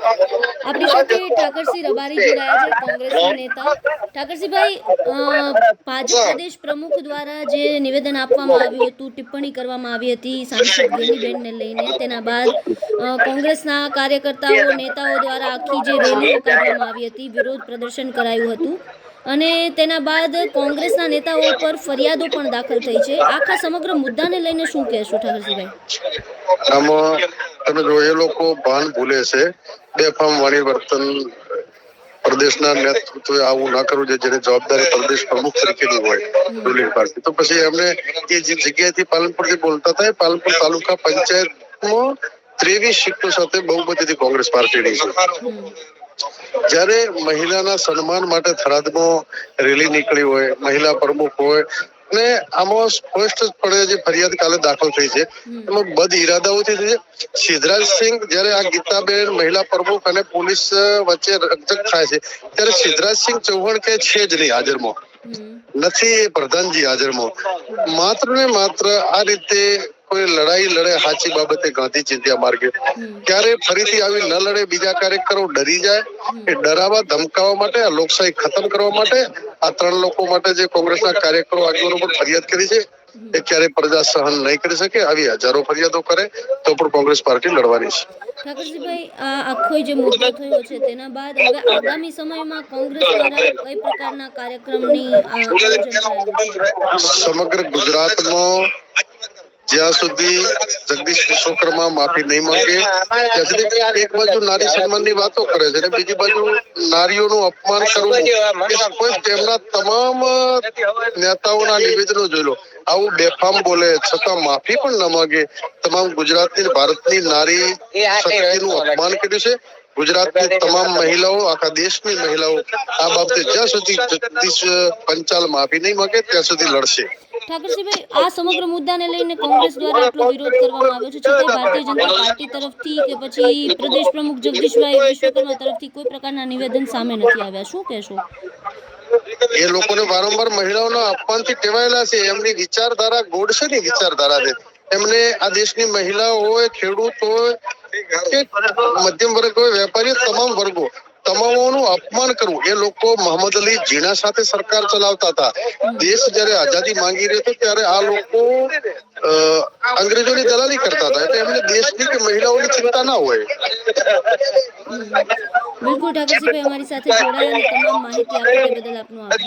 આપણી સાથે ઠાકરસિંહ રબારી જોડાયા છે, કોંગ્રેસના નેતા. ઠાકરસિંહભાઈ, ભાજપ પ્રદેશ પ્રમુખ દ્વારા જે નિવેદન આપવામાં આવ્યું હતું, ટિપ્પણી કરવામાં આવી હતી સાંસદ ગેનીબેનને લઈને, તેના બાદ કોંગ્રેસના કાર્યકર્તાઓ, નેતાઓ દ્વારા આખી જે રેલીઓ કાઢવામાં આવી હતી, વિરોધ પ્રદર્શન કરાયું હતું, અને તેના બાદ કોંગ્રેસના નેતાઓ પર ફરિયાદો પણ દાખલ થઈ છે. આખા સમગ્ર મુદ્દાને લઈને શું કહેશો ઠાકરસિંહભાઈ? આમાં તમે જો, એ લોકો ભાન ભૂલે છે. બેફામ વાણી વર્તન પ્રદેશના નેતૃત્વે આવું ના કરવું જોઈએ, જેની જવાબદારી પ્રદેશ પ્રમુખ તરીકેની હોય રૂલિંગ પાર્ટી. તો પછી એમને એ જે જગ્યાએથી પાલનપુરથી બોલતા હતા, પાલનપુર તાલુકા પંચાયતમાં 23 સીટો સાથે બહુમતીથી કોંગ્રેસ પાર્ટીની છે. જ્યારે મહિલાના સન્માન માટે થરાદમાં રેલી નીકળી હોય, મહિલા પ્રમુખ હોય, અને આમાં સ્પષ્ટપણે જે ફરિયાદ કાલે દાખલ થઈ છે એમાં બદ ઇરાદાઓથી છે. સિદ્ધરાજસિંહ, જ્યારે આ ગીતાબેન મહિલા પ્રમુખ અને પોલીસ વચ્ચે રકઝક થાય છે, ત્યારે સિદ્ધરાજસિંહ ચૌહાણ કે છે જ નહીં હાજરમાં, નથી પ્રધાનજી હાજરમાં. માત્ર ને માત્ર આ રીતે કોઈ લડાઈ લડે સાચી બાબતે ગાંધી ચિંધ્યા માર્ગે, ત્યારે ફરીથી આવી ન લડે, બીજા કાર્યકરો ડરી જાય, એ ડરાવા ધમકાવવા માટે, આ લોકશાહી ખતમ કરવા માટે આ 3 લોકો માટે જે કોંગ્રેસના કાર્યકરો આગેવાનો પર ફરિયાદ કરી છે, એ ક્યારેય પ્રજા સહન નહીં કરી શકે. આવી હજારો ફરિયાદો કરે તો પણ કોંગ્રેસ પાર્ટી લડવાની છે. ઠાકરસિંહભાઈ, આ આખો જે મુદ્દો થયો છે તેના બાદ હવે આગામી સમયમાં કોંગ્રેસ દ્વારા કઈ પ્રકારના કાર્યક્રમની આયોજન કરાયું છે? સમગ્ર ગુજરાતમાં જ્યાં સુધી જગદીશ વિશ્વકર્મા માફી નહીં માંગે ત્યાં સુધી એક બાજુ નારી સન્માનની વાતો કરે છે અને બીજી બાજુ નારીઓનું અપમાન કરવું, તેમના તમામ નેતાઓના નિવેદનો જોઈ લો, આવું બેફામ બોલે છતાં માફી પણ ન માંગે. તમામ ગુજરાતની, ભારતની નારી શક્તિનું અપમાન કર્યું છે. ગુજરાતની તમામ મહિલાઓ, આખા દેશની મહિલાઓ આ બાબતે જ્યાં સુધી જગદીશ પંચાલ માફી નહીં માંગે ત્યાં સુધી લડશે. ઠાકરસિંહભાઈ, આ સમગ્ર મુદ્દાને લઈને કોંગ્રેસ દ્વારા આટલો વિરોધ કરવામાં આવ્યો છે, છતાંય ભારતીય જનતા પાર્ટી તરફથી કે પછી પ્રદેશ પ્રમુખ જગદીશભાઈ વિશ્વકર્મા તરફથી કોઈ પ્રકારના નિવેદન સામે નથી આવ્યા. શું કહેશો? એ લોકોને વારંવાર મહિલાઓના અપમાનથી ટેવાયેલા છે. એમની વિચારધારા ગોડસેની વિચારધારા છે. એમને આ દેશની મહિલાઓ હોય, ખેડૂત હોય કે મધ્યમ વર્ગ હોય, વેપારીઓ, તમામ વર્ગો, તમામોનું અપમાન કરવું. એ લોકો મોહમ્મદ અલી જીણા સાથે સરકાર ચલાવતા હતા. દેશ જયારે આઝાદી માંગી રહ્યો હતો ત્યારે આ લોકો અંગ્રેજોની દલાલી કરતા હતા. એટલે એમને દેશની કે મહિલાઓની ચિંતા ના હોય. બિલકુલ ઠાકરસિંહભાઈ, અમારી સાથે જોડાયા અને તમામ માહિતી આપી તે બદલ આપનો આભાર.